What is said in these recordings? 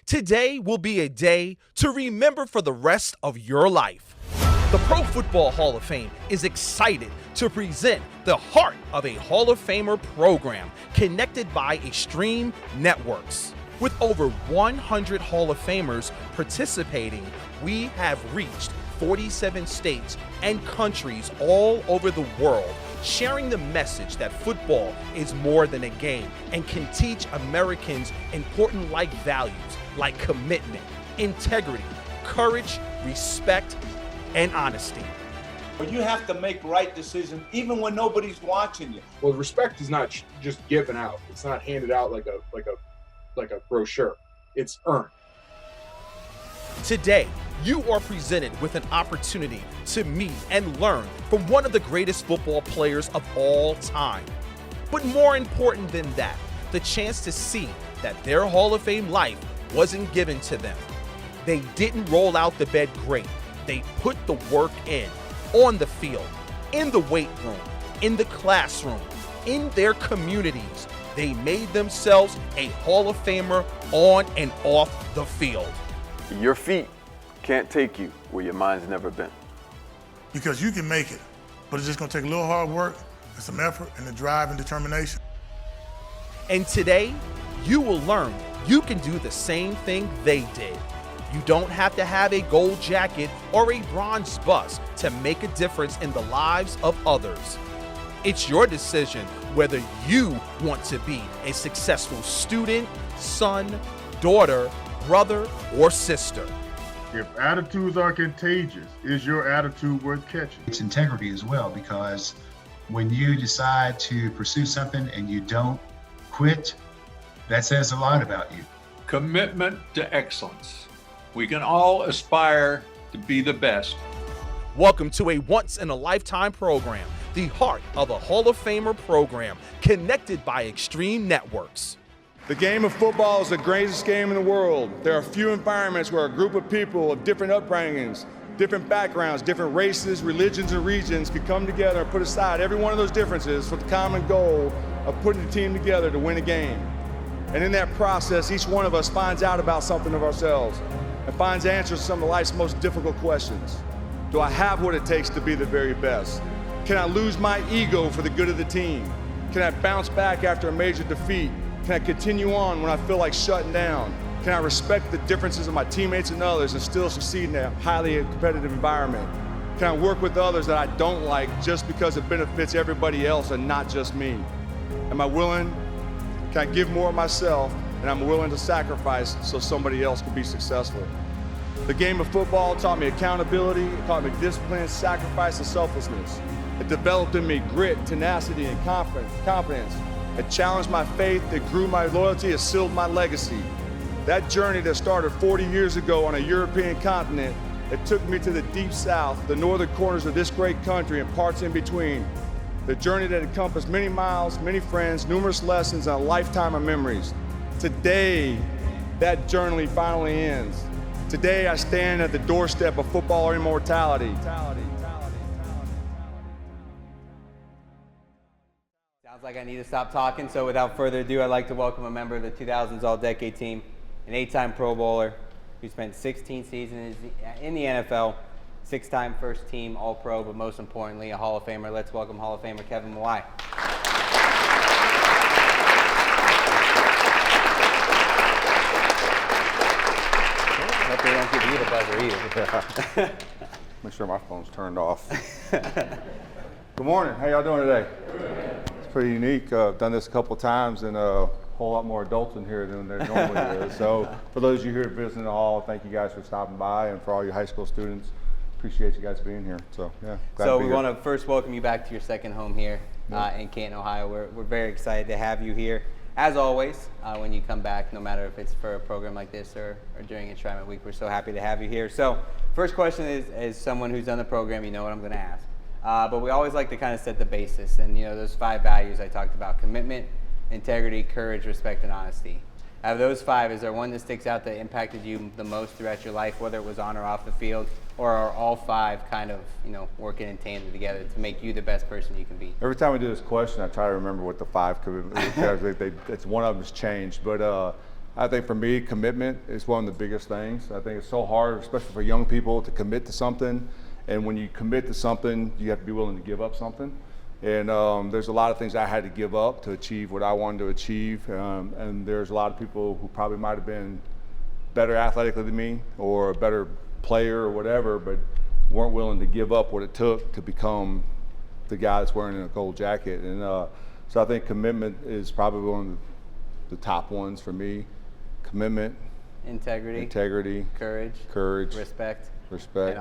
Today will be a day to remember for the rest of your life. The Pro Football Hall of Fame is excited to present the heart of a Hall of Famer program connected by Extreme Networks. With over 100 Hall of Famers participating, we have reached 47 states and countries all over the world, sharing the message that football is more than a game and can teach Americans important life values like commitment, integrity, courage, respect, and honesty. You have to make right decisions even when nobody's watching you. Well, respect is not just given out. It's not handed out like a brochure. It's earned. Today, you are presented with an opportunity to meet and learn from one of the greatest football players of all time. But more important than that, the chance to see that their Hall of Fame life wasn't given to them. They didn't roll out the bed great. They put the work in, on the field, in the weight room, in the classroom, in their communities. They made themselves a Hall of Famer on and off the field. Your feet can't take you where your mind's never been. Because you can make it, but it's just gonna take a little hard work and some effort and the drive and determination. And today, you will learn you can do the same thing they did. You don't have to have a gold jacket or a bronze bust to make a difference in the lives of others. It's your decision whether you want to be a successful student, son, daughter, brother, or sister. If attitudes are contagious, is your attitude worth catching? It's integrity as well, because when you decide to pursue something and you don't quit, that says a lot about you. Commitment to excellence. We can all aspire to be the best. Welcome to a once-in-a-lifetime program, the heart of a Hall of Famer program, connected by Extreme Networks. The game of football is the greatest game in the world. There are few environments where a group of people of different upbringings, different backgrounds, different races, religions, and regions can come together and put aside every one of those differences for the common goal of putting the team together to win a game. And in that process, each one of us finds out about something of ourselves and finds answers to some of life's most difficult questions. Do I have what it takes to be the very best? Can I lose my ego for the good of the team? Can I bounce back after a major defeat? Can I continue on when I feel like shutting down? Can I respect the differences of my teammates and others and still succeed in a highly competitive environment? Can I work with others that I don't like just because it benefits everybody else and not just me? Am I willing? Can I give more of myself, and I'm willing to sacrifice so somebody else can be successful? The game of football taught me accountability, it taught me discipline, sacrifice, and selflessness. It developed in me grit, tenacity, and confidence. It challenged my faith, it grew my loyalty, it sealed my legacy. That journey that started 40 years ago on a European continent, it took me to the deep south, the northern corners of this great country and parts in between. The journey that encompassed many miles, many friends, numerous lessons, and a lifetime of memories. Today, that journey finally ends. Today, I stand at the doorstep of football immortality. Sounds like I need to stop talking, so without further ado, I'd like to welcome a member of the 2000s All-Decade team, an 8-time Pro Bowler who spent 16 seasons in the NFL, 6-time first-team All-Pro, but most importantly, a Hall of Famer. Let's welcome Hall of Famer Kevin Mawae. Hope they don't give you the buzzer either. Make sure my phone's turned off. Good morning. How y'all doing today? It's pretty unique. I've done this a couple times, and a whole lot more adults in here than there normally is. So for those of you here visiting the hall, thank you guys for stopping by, and for all you high school students, appreciate you guys being here. So yeah. So we want to first welcome you back to your second home here in Canton, Ohio. We're very excited to have you here. As always, when you come back, no matter if it's for a program like this or during Enshrinement Week, we're so happy to have you here. So first question is, as someone who's done the program, you know what I'm going to ask. But we always like to kind of set the basis. And, you know, those 5 values I talked about: commitment, integrity, courage, respect, and honesty. Out of those 5, is there one that sticks out that impacted you the most throughout your life, whether it was on or off the field? Or are all 5 kind of, you know, working in tandem together to make you the best person you can be? Every time we do this question, I try to remember what the 5 commitments, because it's one of them's changed. But I think for me, commitment is one of the biggest things. I think it's so hard, especially for young people, to commit to something. And when you commit to something, you have to be willing to give up something. And there's a lot of things I had to give up to achieve what I wanted to achieve. And there's a lot of people who probably might have been better athletically than me or a better player or whatever, but weren't willing to give up what it took to become the guy that's wearing a gold jacket. And so I think commitment is probably one of the top ones for me. Commitment, integrity, courage, respect, and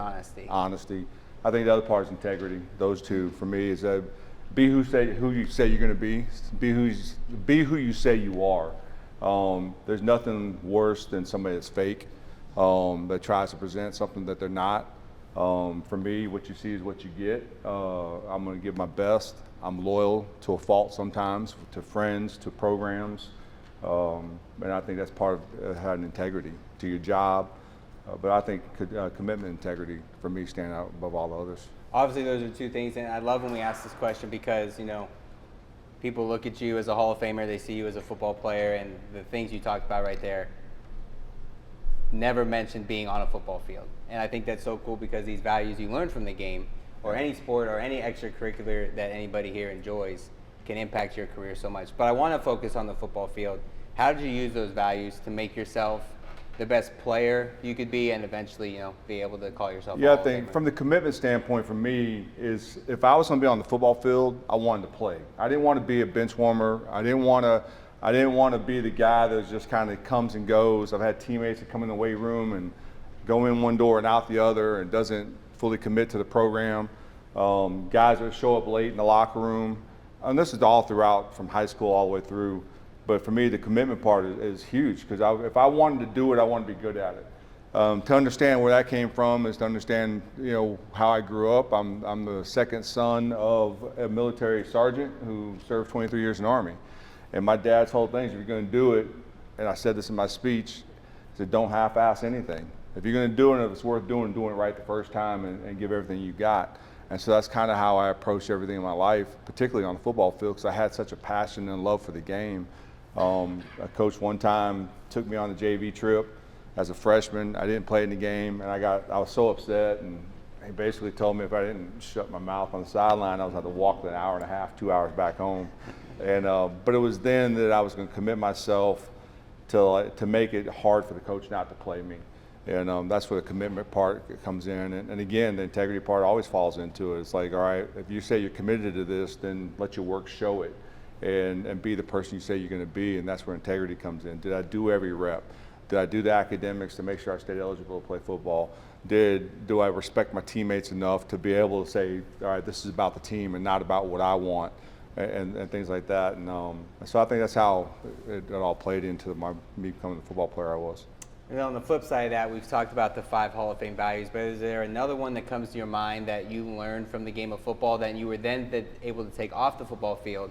honesty. I think the other part is integrity. Those two for me is be who you say you're going to be. Be who you say you are. There's nothing worse than somebody that's fake, that tries to present something that they're not. For me, what you see is what you get. I'm going to give my best. I'm loyal to a fault sometimes, to friends, to programs. And I think that's part of having integrity to your job. But I think commitment and integrity, for me, stand out above all the others. Obviously, those are two things, and I love when we ask this question because, people look at you as a Hall of Famer, they see you as a football player, and the things you talked about right there never mentioned being on a football field. And I think that's so cool because these values you learn from the game, or any sport or any extracurricular that anybody here enjoys, can impact your career so much. But I want to focus on the football field. How did you use those values to make yourself the best player you could be and eventually, be able to call yourself a Hall of I think Famer? from the commitment standpoint for me is if I was going to be on the football field, I wanted to play. I didn't want to be a bench warmer. I didn't want to be the guy that just kind of comes and goes. I've had teammates that come in the weight room and go in one door and out the other and doesn't fully commit to the program. Guys that show up late in the locker room. And this is all throughout, from high school all the way through. But for me, the commitment part is huge because if I wanted to do it, I wanted to be good at it. To understand where that came from is to understand, how I grew up. I'm the second son of a military sergeant who served 23 years in the Army. And my dad's whole thing is, if you're going to do it, and I said this in my speech, he said, don't half-ass anything. If you're going to do it, if it's worth doing it right the first time and give everything you got. And so that's kind of how I approach everything in my life, particularly on the football field, because I had such a passion and love for the game. A coach one time took me on the JV trip as a freshman. I didn't play in the game, and I was so upset, and he basically told me if I didn't shut my mouth on the sideline, I was going to have to walk an hour and a half, 2 hours back home. And but it was then that I was going to commit myself to make it hard for the coach not to play me. And that's where the commitment part comes in. And again, the integrity part always falls into it. It's like, all right, if you say you're committed to this, then let your work show it and be the person you say you're going to be. And that's where integrity comes in. Did I do every rep? Did I do the academics to make sure I stayed eligible to play football? Do I respect my teammates enough to be able to say, all right, this is about the team and not about what I want, and things like that. And so I think that's how it all played into me becoming the football player I was. And on the flip side of that, we've talked about the 5 Hall of Fame values, but is there another one that comes to your mind that you learned from the game of football that you were then able to take off the football field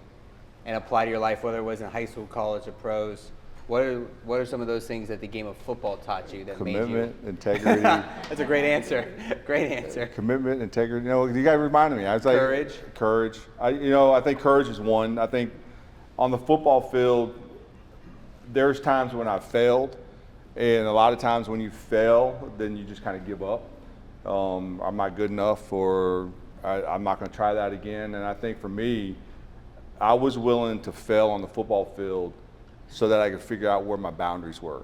and apply to your life, whether it was in high school, college, or pros? What are some of those things that the game of football taught you that made you? Commitment, integrity. That's a great answer. Great answer. Commitment, integrity. You guys reminded me. I was like, courage. I think courage is one. I think on the football field, there's times when I've failed. And a lot of times when you fail, then you just kind of give up. I'm not good enough, or I'm not going to try that again. And I think for me, I was willing to fail on the football field so that I could figure out where my boundaries were.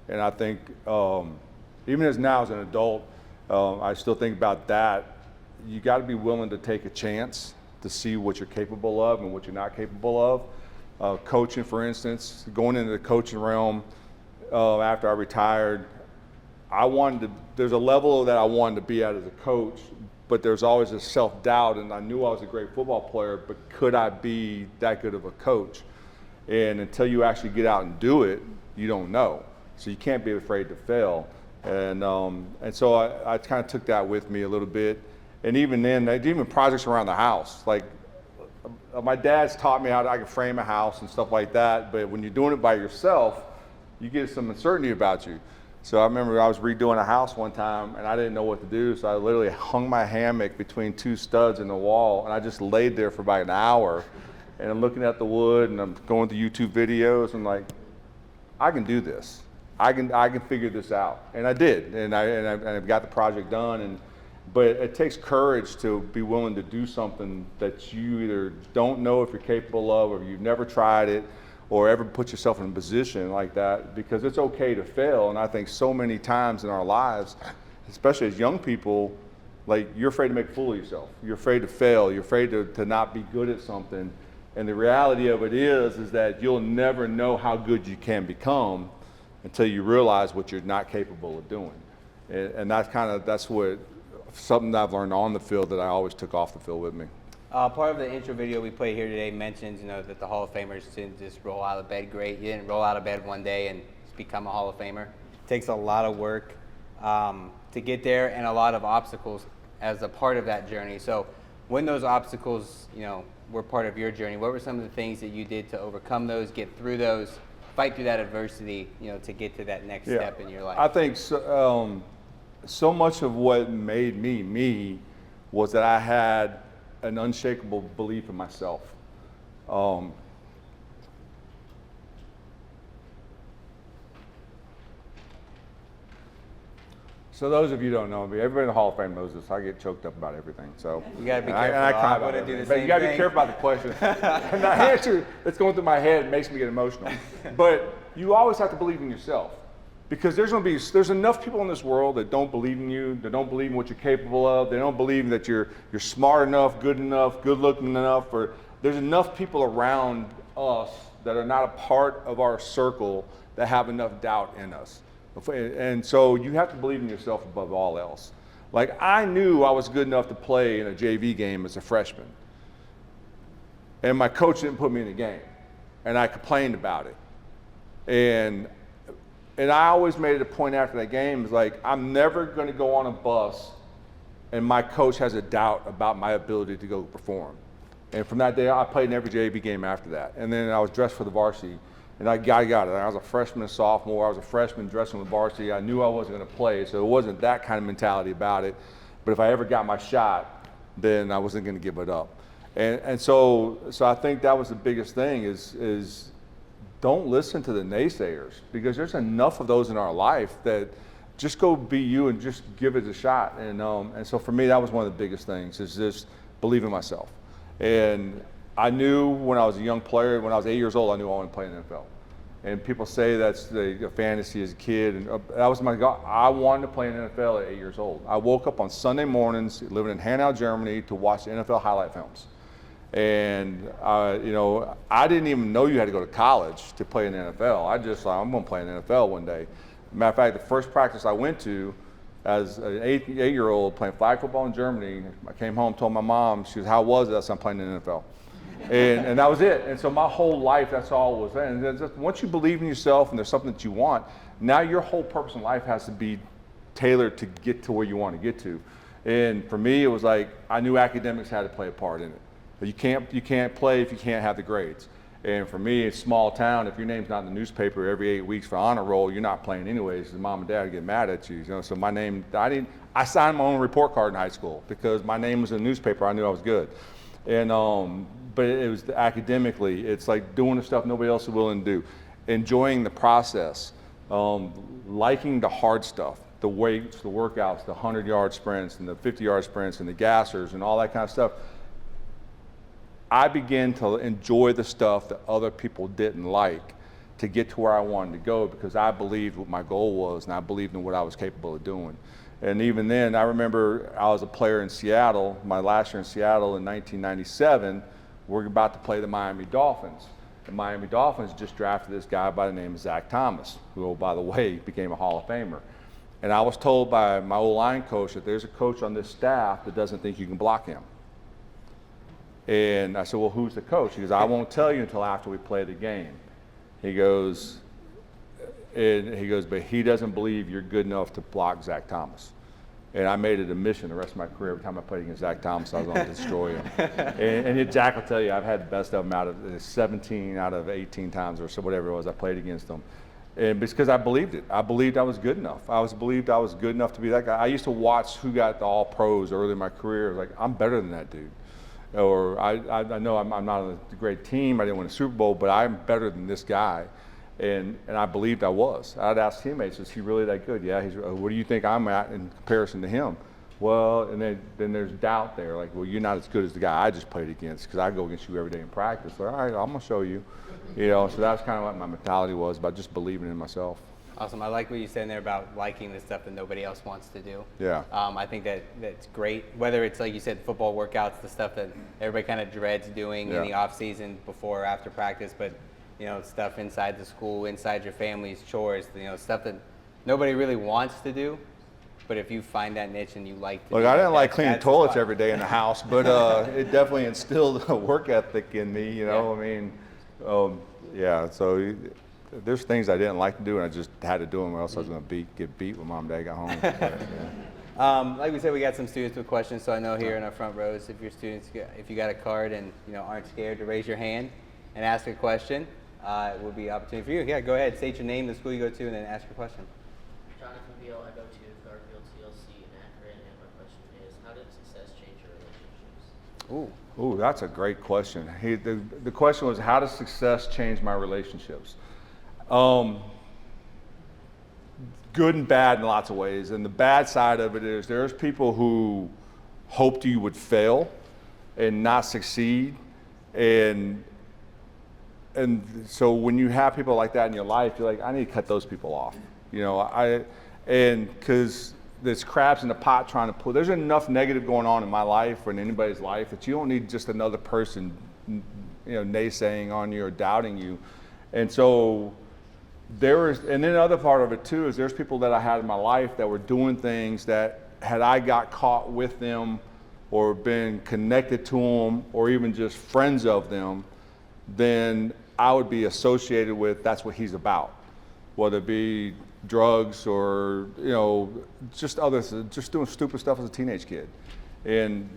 And I think even as an adult, I still think about that. You got to be willing to take a chance to see what you're capable of and what you're not capable of. Coaching, for instance, going into the coaching realm, after I retired, there's a level that I wanted to be at as a coach, but there's always a self-doubt, and I knew I was a great football player, but could I be that good of a coach? And until you actually get out and do it, you don't know. So you can't be afraid to fail. And so I kind of took that with me a little bit. And even then, even projects around the house, like my dad's taught me how I can frame a house and stuff like that, but when you're doing it by yourself, you get some uncertainty about you. So I remember I was redoing a house one time and I didn't know what to do. So I literally hung my hammock between 2 studs in the wall and I just laid there for about an hour. And I'm looking at the wood and I'm going through YouTube videos and like, I can do this. I can figure this out. And I did, and I've got the project done. But it takes courage to be willing to do something that you either don't know if you're capable of, or you've never tried it, or ever put yourself in a position like that, because it's okay to fail. And I think so many times in our lives, especially as young people, like, you're afraid to make a fool of yourself. You're afraid to fail. You're afraid to not be good at something. And the reality of it is that you'll never know how good you can become until you realize what you're not capable of doing. And that's what something that I've learned on the field that I always took off the field with me. Part of the intro video we played here today mentions, that the Hall of Famers didn't just roll out of bed great. You didn't roll out of bed one day and become a Hall of Famer. It takes a lot of work to get there, and a lot of obstacles as a part of that journey. So when those obstacles, were part of your journey, what were some of the things that you did to overcome those, get through those, fight through that adversity, to get to that next step in your life? I think so much of what made me me was that I had an unshakable belief in myself. So those of you who don't know me, everybody in the Hall of Fame knows this. I get choked up about everything. So you gotta be careful. I cry about it. But you gotta be careful about the question. And the answer that's going through my head makes me get emotional. But you always have to believe in yourself, because there's enough people in this world that don't believe in you, that don't believe in what you're capable of. They don't believe that you're smart enough, good looking enough. Or there's enough people around us that are not a part of our circle that have enough doubt in us. And so you have to believe in yourself above all else. Like, I knew I was good enough to play in a JV game as a freshman. And my coach didn't put me in the game. And I complained about it. And I always made it a point after that game, is like, I'm never going to go on a bus and my coach has a doubt about my ability to go perform. And from that day, I played in every JV game after that. And then I was dressed for the varsity. And I got it. I was a freshman and sophomore. I was a freshman dressing with varsity. I knew I wasn't going to play, so it wasn't that kind of mentality about it. But if I ever got my shot, then I wasn't going to give it up. And so I think that was the biggest thing is don't listen to the naysayers, because there's enough of those in our life that just go be you and just give it a shot. And so for me, that was one of the biggest things, is just believe in myself. And I knew when I was a young player, when I was 8 years old, I knew I wanted to play in the NFL. And people say that's a fantasy as a kid, and that was my goal. I wanted to play in the NFL at 8 years old. I woke up on Sunday mornings, living in Hanau, Germany, to watch NFL highlight films. And I didn't even know you had to go to college to play in the NFL. I just thought, I'm going to play in the NFL one day. Matter of fact, the first practice I went to as an eight-year-old playing flag football in Germany, I came home, told my mom, she was, how was it? I said, I'm playing in the NFL. And that was it. And so my whole life, that's all it was. And just, once you believe in yourself and there's something that you want, now your whole purpose in life has to be tailored to get to where you want to get to. And for me, it was like, I knew academics had to play a part in it. You can't play if you can't have the grades. And for me, it's small town. If your name's not in the newspaper every 8 weeks for honor roll, you're not playing anyways, because mom and dad get mad at you. So my name, I signed my own report card in high school because my name was in the newspaper. I knew I was good. And but it was academically, it's like doing the stuff nobody else is willing to do, enjoying the process, liking the hard stuff, the weights, the workouts, the 100-yard sprints and the 50-yard sprints and the gassers and all that kind of stuff. I began to enjoy the stuff that other people didn't like to get to where I wanted to go, because I believed what my goal was and I believed in what I was capable of doing. And even then, I remember I was a player in Seattle, my last year in Seattle in 1997. We're about to play the Miami Dolphins. The Miami Dolphins just drafted this guy by the name of Zach Thomas, who, by the way, became a Hall of Famer. And I was told by my O-line coach that there's a coach on this staff that doesn't think you can block him. And I said, well, who's the coach? He goes, I won't tell you until after we play the game. He goes, but he doesn't believe you're good enough to block Zach Thomas. And I made it a mission the rest of my career. Every time I played against Zach Thomas, I was going to destroy him. and Zach will tell you, I've had the best of him out of 17 out of 18 times or so, whatever it was, I played against him. And it's because I believed it. I believed I was good enough. I believed I was good enough to be that guy. I used to watch who got the all pros early in my career. I was like, I'm better than that dude. Or I know I'm not on a great team. I didn't win a Super Bowl, but I'm better than this guy. And I believed I was. I'd ask teammates, is he really that good? Yeah, he's. What do you think I'm at in comparison to him? Well, and then there's doubt there. Like, well, you're not as good as the guy I just played against, because I go against you every day in practice. So, all right, I'm gonna show you. So that's kind of what my mentality was, about just believing in myself. Awesome. I like what you said there about liking the stuff that nobody else wants to do. Yeah. I think that's great. Whether it's, like you said, football workouts, the stuff that everybody kind of dreads doing in the off season, before or after practice, but stuff inside the school, inside your family's chores, stuff that nobody really wants to do. But if you find that niche and you like to Look, do I that, didn't like cleaning toilets fun. every day in the house, but it definitely instilled a work ethic in me, so there's things I didn't like to do, and I just had to do them, or else I was going to get beat when Mom and Dad got home. Like we said, we got some students with questions, so I know here in our front rows, if you got a card and aren't scared to raise your hand and ask a question, it will be an opportunity for you. Yeah, go ahead, state your name, the school you go to, and then ask your question. Jonathan Beal, I go to Garfield CLC in Akron, and my question is, how did success change your relationships? Ooh, that's a great question. The question was, how does success change my relationships? Good and bad in lots of ways. And the bad side of it is there's people who hoped you would fail and not succeed. And so when you have people like that in your life, you're like, I need to cut those people off. Because there's crabs in the pot trying to pull. There's enough negative going on in my life or in anybody's life that you don't need just another person, naysaying on you or doubting you. And so and then the other part of it too is there's people that I had in my life that were doing things that, had I got caught with them or been connected to them or even just friends of them, then I would be associated with, that's what he's about, whether it be drugs or just doing stupid stuff as a teenage kid, and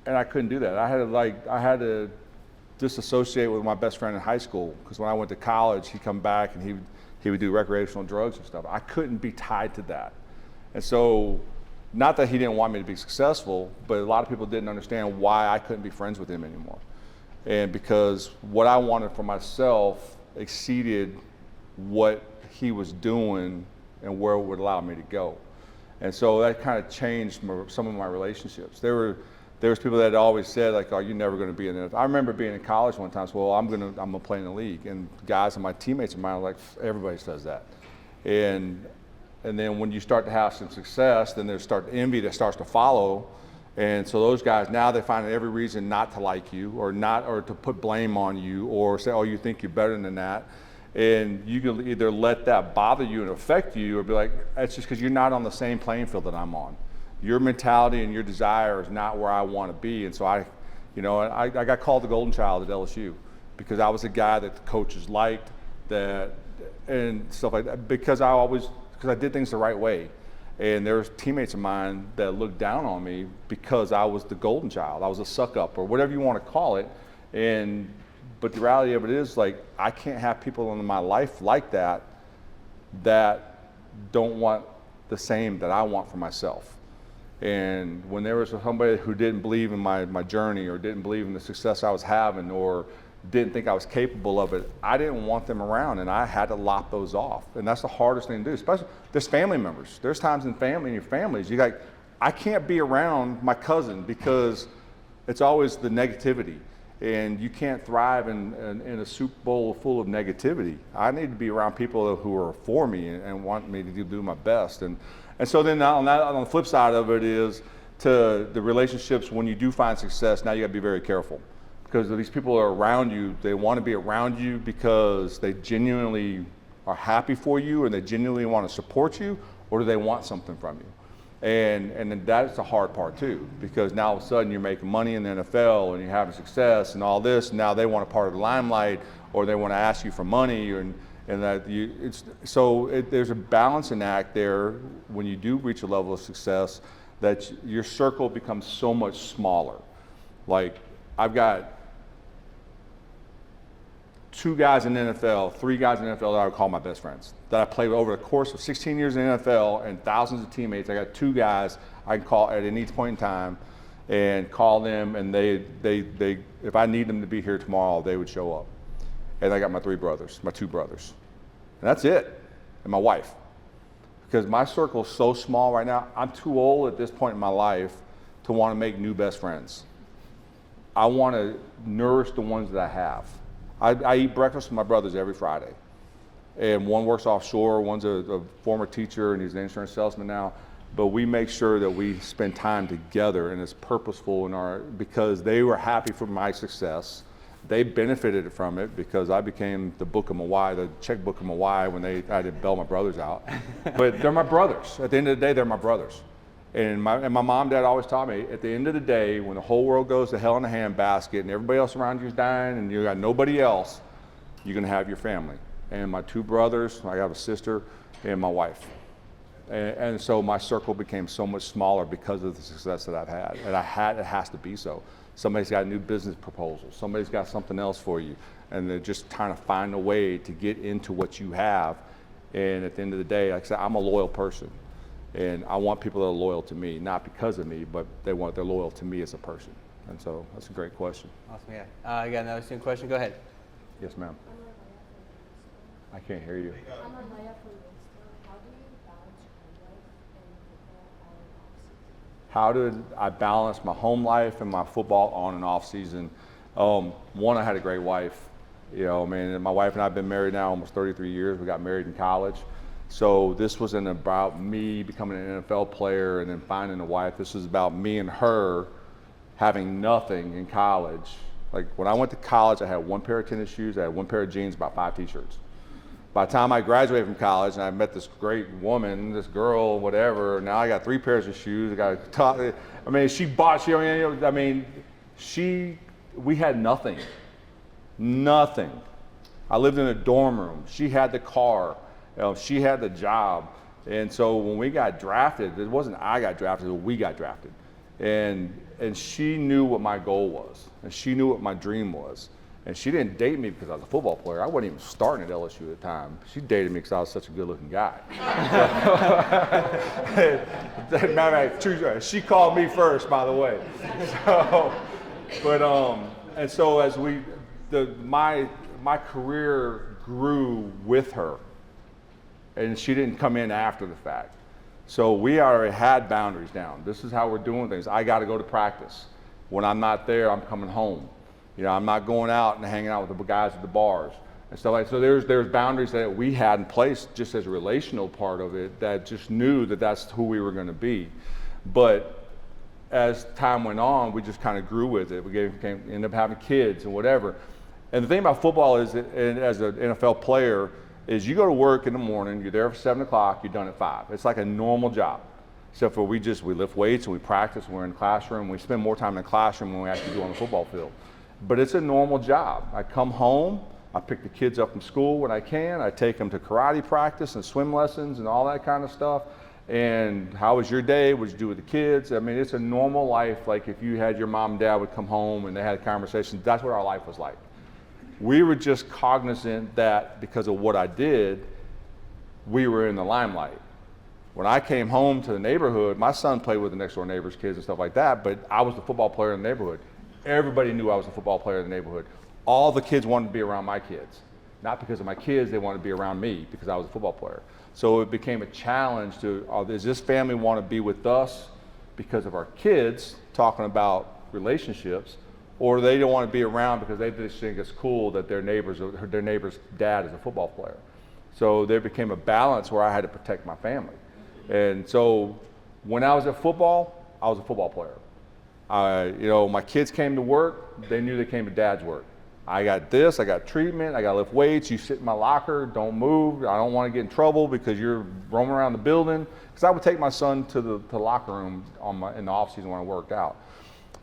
I couldn't do that. I had to disassociate with my best friend in high school, because when I went to college, he'd come back and he would do recreational drugs and stuff. I couldn't be tied to that. And so, not that he didn't want me to be successful, but a lot of people didn't understand why I couldn't be friends with him anymore. And because what I wanted for myself exceeded what he was doing and where it would allow me to go. And so that kind of changed some of my relationships. There was people that had always said, like, oh, you're never going to be in the NFL. I remember being in college one time, so, well, I'm going to play in the league. And guys and my teammates of mine were like, everybody says that. And then when you start to have some success, then there's envy that starts to follow. And so those guys, now they find every reason not to like you or to put blame on you or say, oh, you think you're better than that. And you can either let that bother you and affect you, or be like, that's just because you're not on the same playing field that I'm on. Your mentality and your desire is not where I want to be. And so I got called the golden child at LSU because I was a guy that the coaches liked, and stuff like that, because I did things the right way. And there's teammates of mine that looked down on me because I was the golden child. I was a suck up, or whatever you want to call it. But the reality of it is, like, I can't have people in my life like that don't want the same that I want for myself. And when there was somebody who didn't believe in my journey, or didn't believe in the success I was having, or didn't think I was capable of it, I didn't want them around, and I had to lop those off. And that's the hardest thing to do, especially there's family members. There's times in your families, I can't be around my cousin because it's always the negativity. And you can't thrive in a soup bowl full of negativity. I need to be around people who are for me and want me to do my best. And so then on the flip side of it is to the relationships. When you do find success, now you got to be very careful, because these people are around you. They want to be around you because they genuinely are happy for you and they genuinely want to support you, or do they want something from you? And then that's the hard part too, because now all of a sudden you're making money in the NFL and you're having success and all this, and now they want a part of the limelight, or they want to ask you for money, there's a balancing act there when you do reach a level of success, that your circle becomes so much smaller. Like, I've got 2 guys in the NFL, 3 guys in the NFL that I would call my best friends, that I played with over the course of 16 years in the NFL and thousands of teammates. I got 2 guys I can call at any point in time and call them, and they if I need them to be here tomorrow, they would show up. And I got my 3 brothers, my 2 brothers. And that's it, and my wife. Because my circle is so small right now, I'm too old at this point in my life to want to make new best friends. I want to nourish the ones that I have. I eat breakfast with my brothers every Friday. And one works offshore, one's a former teacher, and he's an insurance salesman now. But we make sure that we spend time together, and it's purposeful because they were happy for my success. They benefited from it because I became the book of Mawae, the checkbook of Mawae when I had to bail my brothers out. But they're my brothers. At the end of the day, they're my brothers. And my mom and dad always taught me, at the end of the day, when the whole world goes to hell in a handbasket and everybody else around you is dying and you got nobody else, you're gonna have your family. And my 2 brothers, I have a sister, and my wife. And so my circle became so much smaller because of the success that I've had. And it has to be so. Somebody's got a new business proposal. Somebody's got something else for you. And they're just trying to find a way to get into what you have. And at the end of the day, like I said, I'm a loyal person. And I want people that are loyal to me, not because of me, but they're loyal to me as a person. And so that's a great question. Awesome, yeah. You got another student question? Go ahead. Yes, ma'am. I can't hear you. How did I balance my home life and my football on and off season? One, I had a great wife. You know, I mean, my wife and I have been married now almost 33 years. We got married in college. So this wasn't about me becoming an NFL player and then finding a wife. This was about me and her having nothing in college. Like when I went to college, I had 1 pair of tennis shoes, I had 1 pair of jeans, about 5 t-shirts. By the time I graduated from college and I met this great woman, this girl, whatever, now I got 3 pairs of shoes. I got a top. I mean, we had nothing. Nothing. I lived in a dorm room. She had the car. She had the job. And so when we got drafted, it wasn't I got drafted, it was we got drafted. And she knew what my goal was. And she knew what my dream was. And she didn't date me because I was a football player. I wasn't even starting at LSU at the time. She dated me because I was such a good-looking guy. She called me first, by the way. And so as my career grew with her, and she didn't come in after the fact. So we already had boundaries down. This is how we're doing things. I got to go to practice. When I'm not there, I'm coming home. You know, I'm not going out and hanging out with the guys at the bars and stuff like that. So there's boundaries that we had in place just as a relational part of it that just knew that that's who we were going to be. But as time went on, we just kind of grew with it. We ended up having kids and whatever. And the thing about football is, as an NFL player, is you go to work in the morning, you're there for 7 o'clock, you're done at 5. It's like a normal job. Except for we lift weights and we practice, and we're in the classroom. We spend more time in the classroom than we actually do on the football field. But it's a normal job. I come home, I pick the kids up from school when I can, I take them to karate practice and swim lessons and all that kind of stuff. And how was your day? What did you do with the kids? I mean, it's a normal life. Like if you had your mom and dad would come home and they had conversations, that's what our life was like. We were just cognizant that because of what I did, we were in the limelight. When I came home to the neighborhood, my son played with the next door neighbor's kids and stuff like that, but I was the football player in the neighborhood. Everybody knew I was a football player in the neighborhood. All the kids wanted to be around my kids. Not because of my kids, they wanted to be around me because I was a football player. So it became a challenge to, does this family want to be with us because of our kids, talking about relationships, or they don't want to be around because they just think it's cool that their neighbor's dad is a football player. So there became a balance where I had to protect my family. And so when I was at football, I was a football player. My kids came to work, they knew they came to dad's work. I got this, I got treatment, I got to lift weights, you sit in my locker, don't move, I don't want to get in trouble because you're roaming around the building. Because I would take my son to the locker room in the off season when I worked out.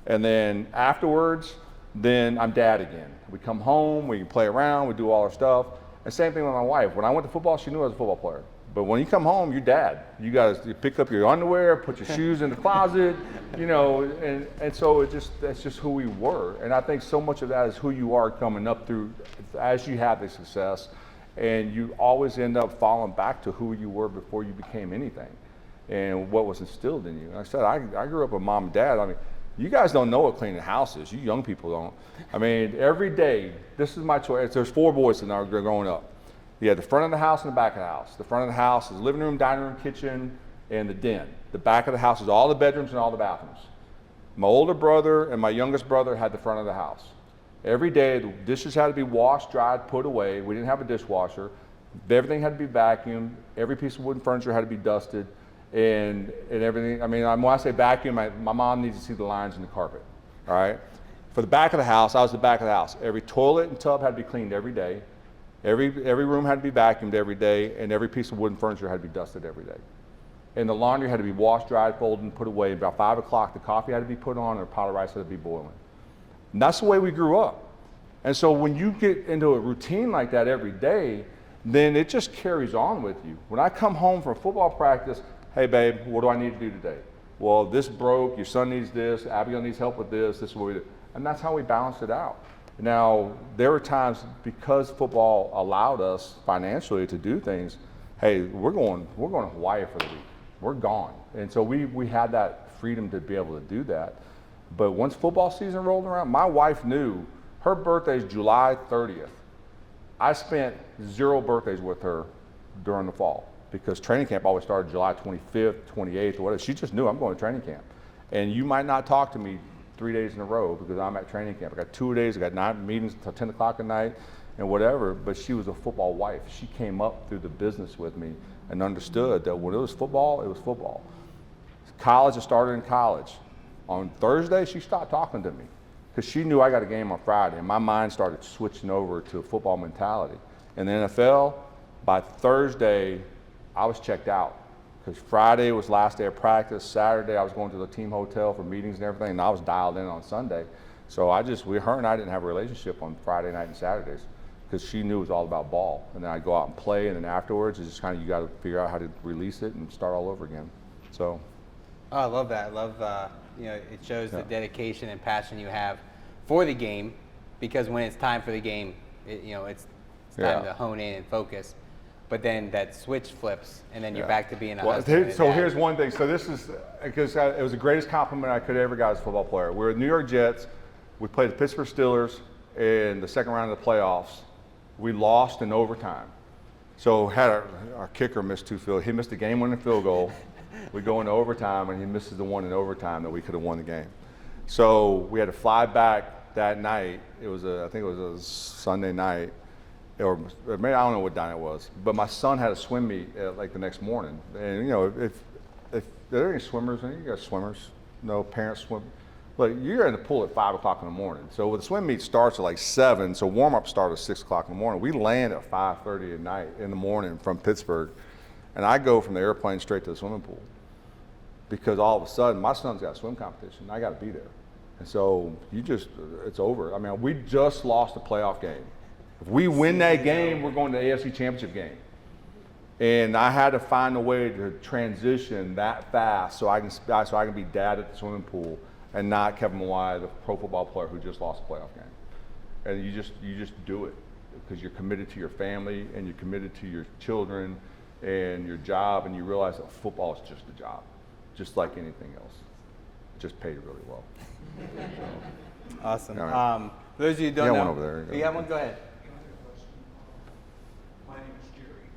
And then afterwards, then I'm dad again. We come home, we play around, we do all our stuff. And same thing with my wife. When I went to football, she knew I was a football player. But when you come home, you're dad. You got to pick up your underwear, put your shoes in the closet, and so that's just who we were. And I think so much of that is who you are coming up through as you have the success, and you always end up falling back to who you were before you became anything and what was instilled in you. And like I said, I grew up with mom and dad. I mean, You guys don't know what cleaning the house is. You young people don't. I mean, every day, this is my choice. There's 4 boys that are growing up. You have the front of the house and the back of the house. The front of the house is living room, dining room, kitchen, and the den. The back of the house is all the bedrooms and all the bathrooms. My older brother and my youngest brother had the front of the house. Every day, the dishes had to be washed, dried, put away. We didn't have a dishwasher. Everything had to be vacuumed. Every piece of wooden furniture had to be dusted, and everything. I mean, when I say vacuum, my mom needs to see the lines in the carpet, all right? For the back of the house, I was the back of the house. Every toilet and tub had to be cleaned every day. Every room had to be vacuumed every day, and every piece of wooden furniture had to be dusted every day. And the laundry had to be washed, dried, folded, and put away. About 5 o'clock, the coffee had to be put on, and a pot of rice had to be boiling. And that's the way we grew up. And so when you get into a routine like that every day, then it just carries on with you. When I come home from football practice, hey babe, what do I need to do today? Well, this broke, your son needs this, Abigail needs help with this is what we do. And that's how we balanced it out. Now, there were times because football allowed us financially to do things, hey, we're going to Hawaii for the week. We're gone. And so we had that freedom to be able to do that. But once football season rolled around, my wife knew her birthday is July 30th. I spent 0 birthdays with her during the fall because training camp always started July 25th, 28th, or whatever. She just knew I'm going to training camp. And you might not talk to me 3 days in a row because I'm at training camp. I got 2 days, I got 9 meetings until 10 o'clock at night and whatever, but she was a football wife. She came up through the business with me and understood that when it was football, it was football. College, I started in college. On Thursday, she stopped talking to me because she knew I got a game on Friday, and my mind started switching over to a football mentality. In the NFL, by Thursday, I was checked out because Friday was last day of practice. Saturday, I was going to the team hotel for meetings and everything, and I was dialed in on Sunday. So her and I didn't have a relationship on Friday night and Saturdays because she knew it was all about ball. And then I'd go out and play, and then afterwards, it's just kind of you got to figure out how to release it and start all over again. So. Oh, I love that. I love, it shows the dedication and passion you have for the game, because when it's time for the game, it's time to hone in and focus. But then that switch flips, and then you're back to being a husband. So here's one thing. So this is, because it was the greatest compliment I could have ever got as a football player. We were the New York Jets. We played the Pittsburgh Steelers in the second round of the playoffs. We lost in overtime. So had our kicker missed 2 field. He missed the game-winning field goal. We go into overtime, and he misses the one in overtime that we could have won the game. So we had to fly back that night. It was I think it was a Sunday night, or maybe I don't know what night it was. But my son had a swim meet like the next morning, and if there are any swimmers, and you got swimmers, no parents swim. But you're in the pool at 5 o'clock in the morning. So the swim meet starts at like 7. So warm up starts at 6 o'clock in the morning. We land at 5:30 at night in the morning from Pittsburgh. And I go from the airplane straight to the swimming pool because all of a sudden my son's got a swim competition. I got to be there. And so it's over. I mean, we just lost a playoff game. If we win that game, we're going to the AFC Championship game. And I had to find a way to transition that fast so I can be dad at the swimming pool and not Kevin Mawae, the pro football player who just lost a playoff game. And you just do it because you're committed to your family and you're committed to your children and your job, and you realize that football is just a job, just like anything else. It just paid really well. So, awesome. For those of you who don't know, one over there. You got one? Go ahead. My name is Jerry.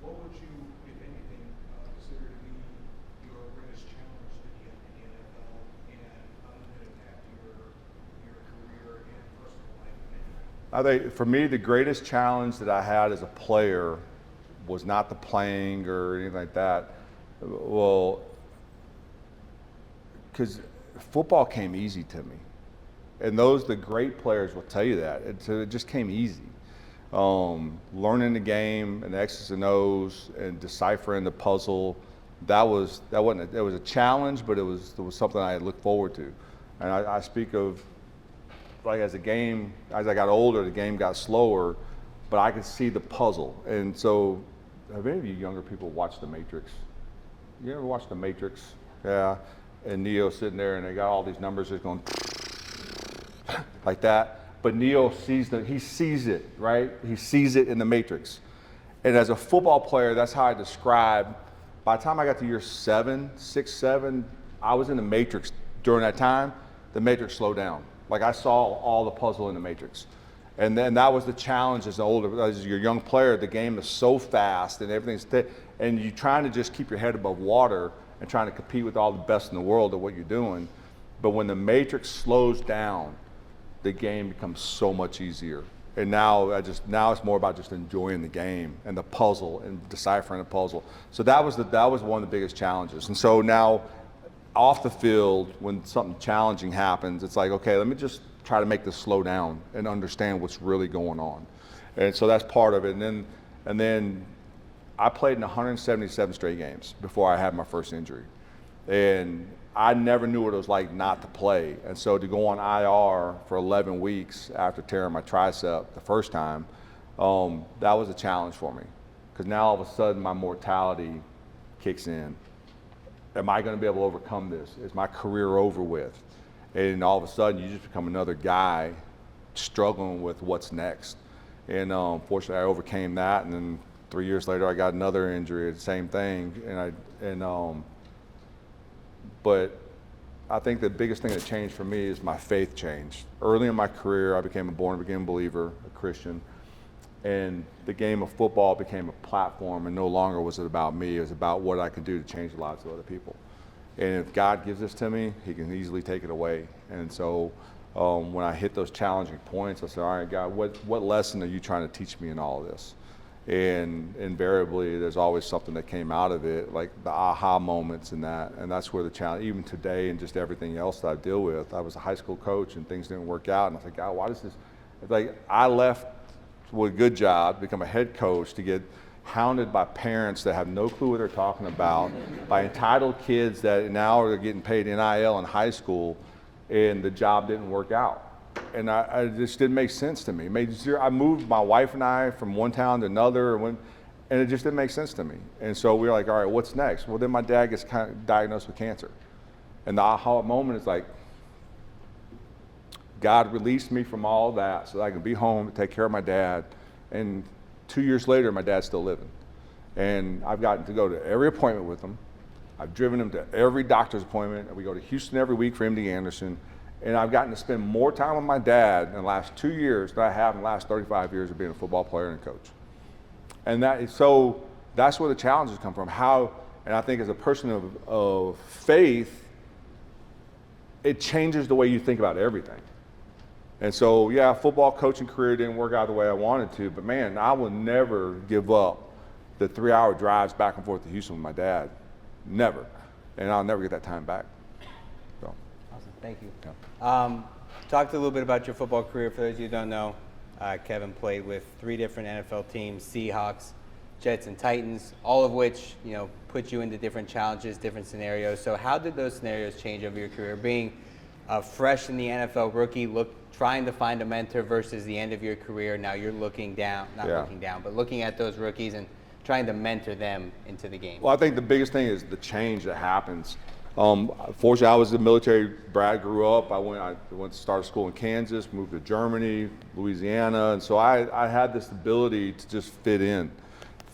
What would you, if anything, consider to be your greatest challenge to the NFL, and how did it impact your career and personal life? I think for me, the greatest challenge that I had as a player was not the playing or anything like that. Well, because football came easy to me. And the great players will tell you that. It just came easy. Learning the game and the X's and O's and deciphering the puzzle, it was a challenge, but it was something I looked forward to. And I speak of, like as I got older, the game got slower, but I could see the puzzle. And so, have any of you younger people watched The Matrix? You ever watched The Matrix? Yeah. And Neo's sitting there, and they got all these numbers just going like that. But Neo sees it, right? He sees it in The Matrix. And as a football player, that's how I describe. By the time I got to year 6, 7, I was in The Matrix during that time, the Matrix slowed down. Like I saw all the puzzle in the Matrix. And then that was the challenge as your young player. The game is so fast and everything's and you're trying to just keep your head above water and trying to compete with all the best in the world at what you're doing. But when the Matrix slows down, the game becomes so much easier. And now it's more about just enjoying the game and the puzzle and deciphering the puzzle. So that was one of the biggest challenges. And so now off the field, when something challenging happens, it's like, okay, let me just try to make this slow down and understand what's really going on. And so that's part of it. And then I played in 177 straight games before I had my first injury. And I never knew what it was like not to play. And so to go on IR for 11 weeks after tearing my tricep the first time, that was a challenge for me. Because now all of a sudden my mortality kicks in. Am I going to be able to overcome this? Is my career over with? And all of a sudden you just become another guy struggling with what's next. And fortunately I overcame that, and then 3 years later I got another injury, the same thing. But I think the biggest thing that changed for me is my faith changed. Early in my career I became a born-again believer, a Christian, and the game of football became a platform, and no longer was it about me. It was about what I could do to change the lives of other people. And if God gives this to me, he can easily take it away. And so when I hit those challenging points, I said, all right, God, what lesson are you trying to teach me in all of this? And invariably, there's always something that came out of it, like the aha moments and that. And that's where the challenge, even today and just everything else that I deal with. I was a high school coach and things didn't work out. And I was like, God, why does this? It's like I left with a good job, become a head coach, to get hounded by parents that have no clue what they're talking about, by entitled kids that now are getting paid NIL in high school, and the job didn't work out. And I just didn't make sense to me. I moved my wife and I from one town to another, and it just didn't make sense to me. And so we were like, all right, what's next? Well, then my dad gets diagnosed with cancer. And the aha moment is like, God released me from all that so that I can be home and take care of my dad. And 2 years later, my dad's still living. And I've gotten to go to every appointment with him. I've driven him to every doctor's appointment. We go to Houston every week for MD Anderson. And I've gotten to spend more time with my dad in the last 2 years than I have in the last 35 years of being a football player and a coach. And so that's where the challenges come from. And I think as a person of faith, it changes the way you think about everything. And so, yeah, football coaching career didn't work out the way I wanted to, but man, I will never give up the 3-hour drives back and forth to Houston with my dad. Never. And I'll never get that time back. So. Awesome, thank you. Yeah. Talked a little bit about your football career. For those of you who don't know, Kevin played with 3 different NFL teams, Seahawks, Jets, and Titans, all of which, put you into different challenges, different scenarios. So how did those scenarios change over your career? Being fresh in the NFL rookie, trying to find a mentor versus the end of your career. Now you're looking down, but looking at those rookies and trying to mentor them into the game. Well, I think the biggest thing is the change that happens. Fortunately, I was a military brat, grew up. I went to start school in Kansas, moved to Germany, Louisiana, and so I had this ability to just fit in.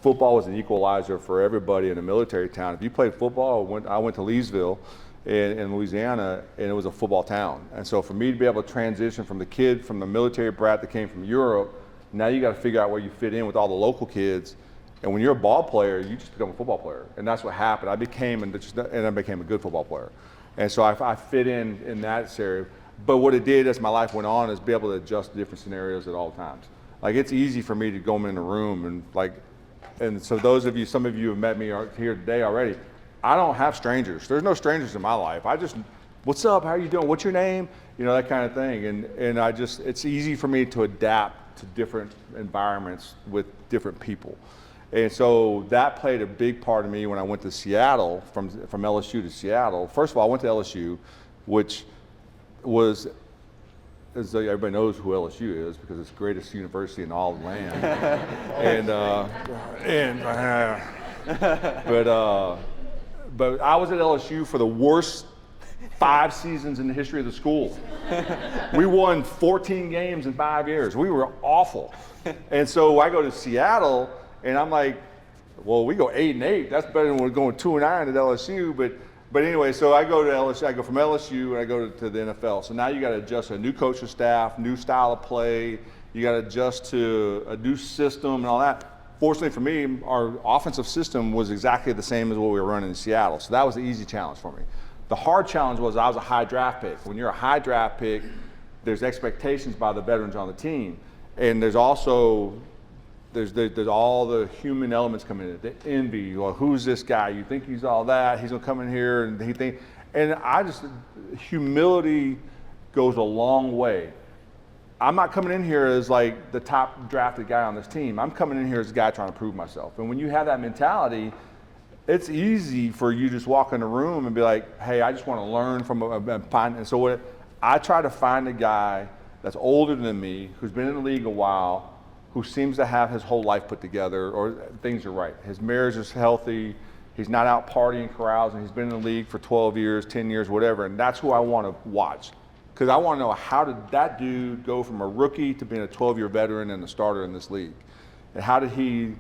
Football was an equalizer for everybody in a military town. If you played football, I went to Leesville in Louisiana, and it was a football town. And so for me to be able to transition from the military brat that came from Europe, now you got to figure out where you fit in with all the local kids. And when you're a ball player, you just become a football player. And that's what happened. I became a good football player. And so I fit in that area. But what it did as my life went on is be able to adjust to different scenarios at all times. Like, it's easy for me to go in a room and so some of you have met me here today already. I don't have strangers. There's no strangers in my life. What's up? How are you doing? What's your name? That kind of thing. And it's easy for me to adapt to different environments with different people. And so that played a big part of me when I went to Seattle, from LSU to Seattle. First of all, I went to LSU, which was, as everybody knows who LSU is, because it's the greatest university in all the land. But I was at LSU for the worst 5 seasons in the history of the school. We won 14 games in 5 years. We were awful. And so I go to Seattle, and I'm like, well, we go 8-8. That's better than we're going 2-9 at LSU. But anyway, so I go to LSU. I go from LSU and I go to the NFL. So now you got to adjust to a new coaching staff, new style of play. You got to adjust to a new system and all that. Fortunately for me, our offensive system was exactly the same as what we were running in Seattle. So that was the easy challenge for me. The hard challenge was I was a high draft pick. When you're a high draft pick, there's expectations by the veterans on the team. And there's also, there's all the human elements coming in. The envy, well, who's this guy? You think he's all that? He's gonna come in here and humility goes a long way. I'm not coming in here as like the top drafted guy on this team. I'm coming in here as a guy trying to prove myself. And when you have that mentality, it's easy for you to just walk in the room and be like, hey, I just want to learn from and so I try to find a guy that's older than me, who's been in the league a while, who seems to have his whole life put together, or things are right. His marriage is healthy, he's not out partying, carousing, he's been in the league for 12 years, 10 years, whatever, and that's who I want to watch. Because I want to know, how did that dude go from a rookie to being a 12-year veteran and a starter in this league? And how did he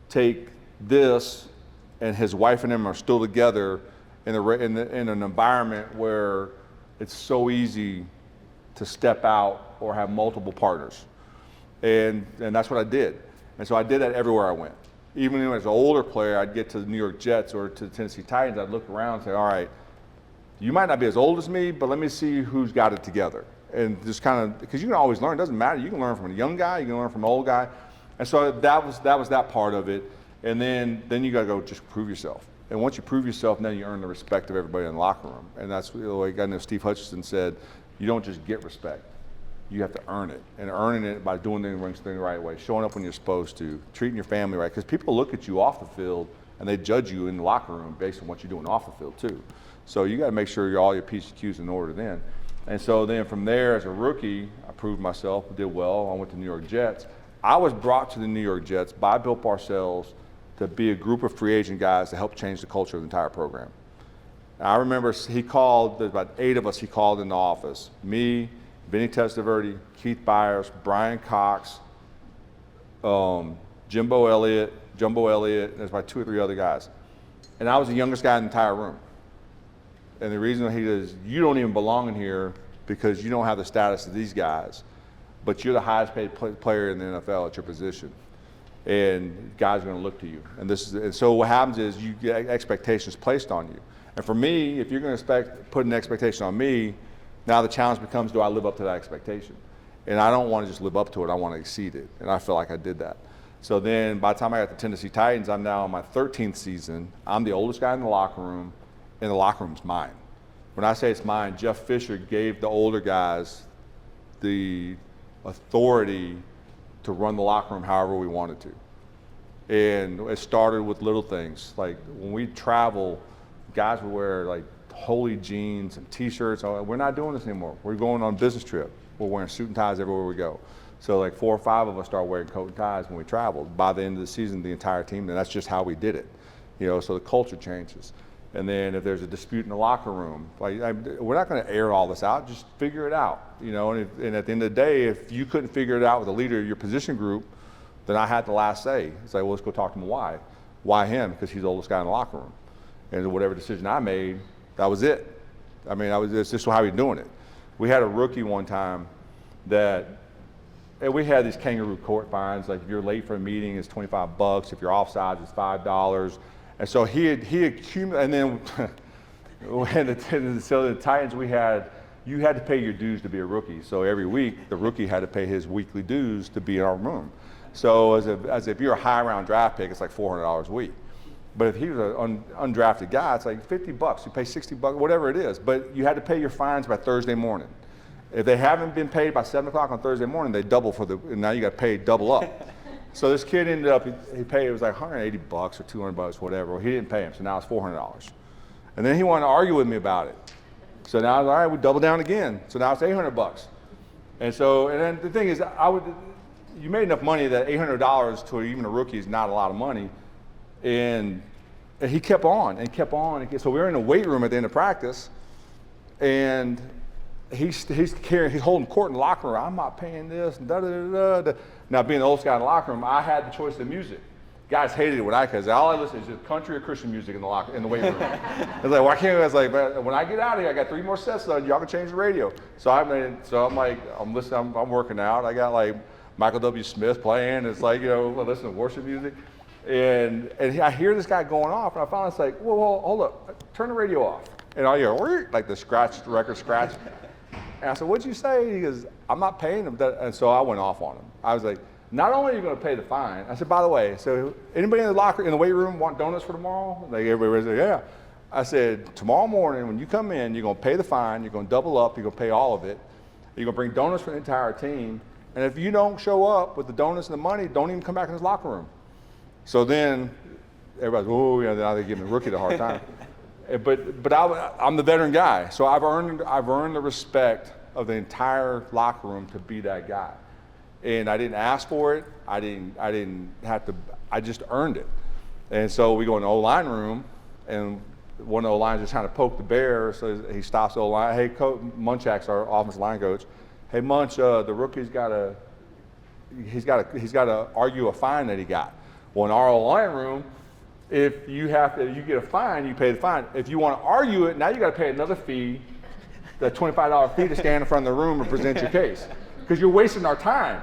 take this, and his wife and him are still together in an environment where it's so easy to step out or have multiple partners? And that's what I did. And so I did that everywhere I went. Even as an older player, I'd get to the New York Jets or to the Tennessee Titans, I'd look around and say, all right, you might not be as old as me, but let me see who's got it together. And just kind of, because you can always learn, it doesn't matter. You can learn from a young guy, you can learn from an old guy. And so that was that part of it. And then you got to go just prove yourself. And once you prove yourself, then you earn the respect of everybody in the locker room. And that's like I know Steve Hutchinson said, you don't just get respect. You have to earn it. And earning it by doing things the right way, showing up when you're supposed to, treating your family right. Because people look at you off the field and they judge you in the locker room based on what you're doing off the field too. So you got to make sure all your P's and Q's in order then. And so then from there, as a rookie, I proved myself, did well. I went to the New York Jets. I was brought to the New York Jets by Bill Parcells to be a group of free agent guys to help change the culture of the entire program. And I remember he called, there's about 8 of us he called in the office. Me, Vinny Testaverde, Keith Byers, Brian Cox, Jumbo Elliott, and there's about 2 or 3 other guys. And I was the youngest guy in the entire room. And the reason he does, you don't even belong in here because you don't have the status of these guys, but you're the highest paid player in the NFL at your position. And guys are going to look to you. And so what happens is you get expectations placed on you. And for me, if you're going to put an expectation on me, now the challenge becomes, do I live up to that expectation? And I don't want to just live up to it, I want to exceed it. And I feel like I did that. So then by the time I got to Tennessee Titans, I'm now in my 13th season. I'm the oldest guy in the locker room, and the locker room's mine. When I say it's mine, Jeff Fisher gave the older guys the authority to run the locker room however we wanted to. And it started with little things. Like when we travel, guys would wear like holy jeans and t-shirts. We're not doing this anymore. We're going on a business trip. We're wearing suit and ties everywhere we go. So like 4 or 5 of us start wearing coat and ties when we traveled. By the end of the season, the entire team, and that's just how we did it. So the culture changes. And then if there's a dispute in the locker room, we're not going to air all this out, just figure it out. And at the end of the day, if you couldn't figure it out with the leader of your position group, then I had the last say. It's like, well, let's go talk to Mawae. Why him? Because he's the oldest guy in the locker room. And whatever decision I made, that was it. It's just how we're doing it. We had a rookie one time and we had these kangaroo court fines. Like if you're late for a meeting, it's $25. If you're offsides, it's $5. And so he accumulated, and then so the Titans you had to pay your dues to be a rookie. So every week, the rookie had to pay his weekly dues to be in our room. So as if you're a high round draft pick, it's like $400 a week. But if he was an undrafted guy, it's like $50. You pay $60, whatever it is. But you had to pay your fines by Thursday morning. If they haven't been paid by 7 o'clock on Thursday morning, they double and now you got to pay double up. So this kid ended up, he paid, it was like $180 or $200, whatever. Well, he didn't pay him, so now it's $400. And then he wanted to argue with me about it. So now, all right, we double down again. So now it's $800. And then the thing is, you made enough money that $800 to even a rookie is not a lot of money. And he kept on and kept on. So we were in the weight room at the end of practice, and he's holding court in the locker room. I'm not paying this, and da da da da. Now being the oldest guy in the locker room, I had the choice of music. Guys hated it when because all I listen to is just country or Christian music in the weight room. I was like, why can't I was like, when I get out of here, I got 3 more sets done. Y'all can change the radio. So I'm listening. I'm working out. I got like Michael W. Smith playing. It's like, you know, listening to worship music, and I hear this guy going off, and I finally it's like, well, hold up, turn the radio off, and I hear like the record scratch. And I said, what'd you say? He goes, I'm not paying him. And so I went off on him. I was like, not only are you going to pay the fine, I said, by the way, so anybody in the weight room want donuts for tomorrow? Like everybody was like, yeah. I said, tomorrow morning when you come in, you're going to pay the fine, you're going to double up, you're going to pay all of it. You're going to bring donuts for the entire team. And if you don't show up with the donuts and the money, don't even come back in this locker room. So then everybody's, oh, yeah, now they're giving the rookie the hard time. But I'm the veteran guy, so I've earned the respect of the entire locker room to be that guy. And I didn't ask for it. I didn't have to. I just earned it. And so we go in the O-line room, and one of the O-lines just kind of poked the bear. So he stops the O-line. Hey, Munchak's our offensive line coach. Hey, Munch, the rookie's got to argue a fine that he got. Well, in our O-line room, if you get a fine, you pay the fine. If you want to argue it, now you got to pay another fee, the $25 fee to stand in front of the room and present your case, because you're wasting our time.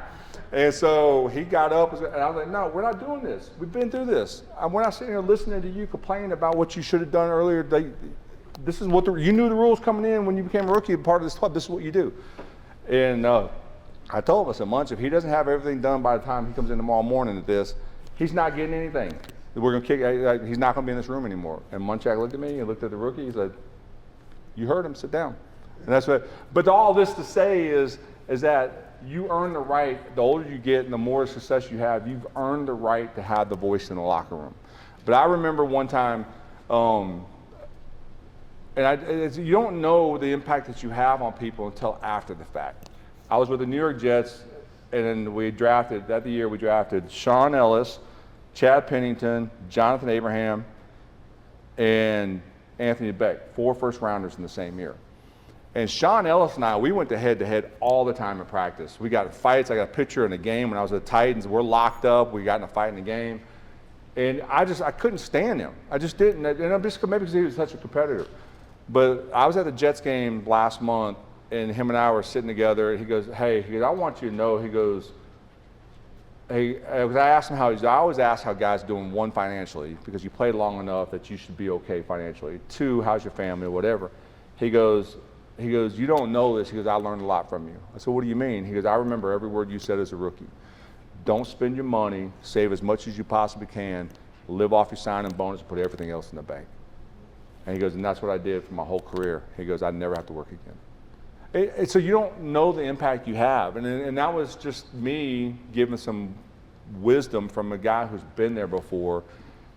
And so he got up, and I was like, no, we're not doing this. We've been through this. We're not sitting here listening to you complain about what you should have done earlier. This is what you knew the rules coming in when you became a rookie, part of this club. This is what you do. And I told him, I said, Munch, if he doesn't have everything done by the time he comes in tomorrow morning at this, he's not getting anything. We're going to kick. He's not going to be in this room anymore. And Munchak looked at me and looked at the rookie. He said, you heard him, sit down. And that's what. But all this to say is that you earn the right. The older you get and the more success you have, you've earned the right to have the voice in the locker room. But I remember one time, you don't know the impact that you have on people until after the fact. I was with the New York Jets, and then we drafted Sean Ellis, Chad Pennington, Jonathan Abraham, and Anthony Beck, 4 first-rounders in the same year. And Sean Ellis and I, we went to head-to-head all the time in practice. We got in fights. I got a picture in the game when I was with the Titans. We're locked up. We got in a fight in the game. And I couldn't stand him. I just didn't. And I'm just maybe because he was such a competitor. But I was at the Jets game last month, and him and I were sitting together. And he goes, hey, I want you to know, he goes, hey, I asked him I always ask how guys doing, 1, financially, because you played long enough that you should be okay financially. 2, how's your family, whatever. He goes, you don't know this. He goes, I learned a lot from you. I said, what do you mean? He goes, I remember every word you said as a rookie. Don't spend your money, save as much as you possibly can, live off your signing bonus, put everything else in the bank. And he goes, and that's what I did for my whole career. He goes, I'd never have to work again. So you don't know the impact you have. And that was just me giving some wisdom from a guy who's been there before,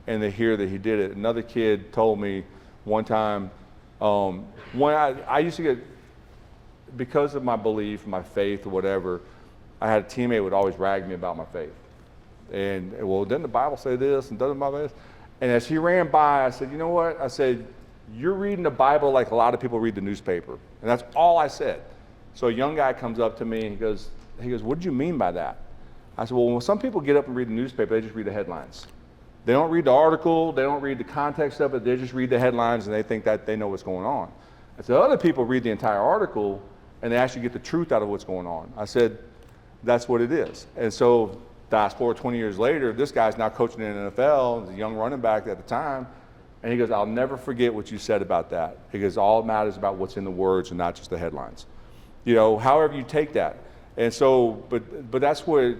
and to hear that he did it. Another kid told me one time, when I used to get, because of my belief, my faith, or whatever, I had a teammate who would always rag me about my faith. And, well, doesn't the Bible say this, and doesn't the Bible say this? And as he ran by, I said, you know what? I said, you're reading the Bible like a lot of people read the newspaper. And that's all I said. So a young guy comes up to me, and he goes, what did you mean by that? I said, well, when some people get up and read the newspaper, they just read the headlines. They don't read the article, they don't read the context of it, they just read the headlines and they think that they know what's going on. I said, other people read the entire article and they actually get the truth out of what's going on. I said, that's what it is. And so fast forward 20 years later, this guy's now coaching in the NFL, he's a young running back at the time, and he goes, I'll never forget what you said about that. He goes, all that matters about what's in the words and not just the headlines. You know, however you take that. And so, but that's where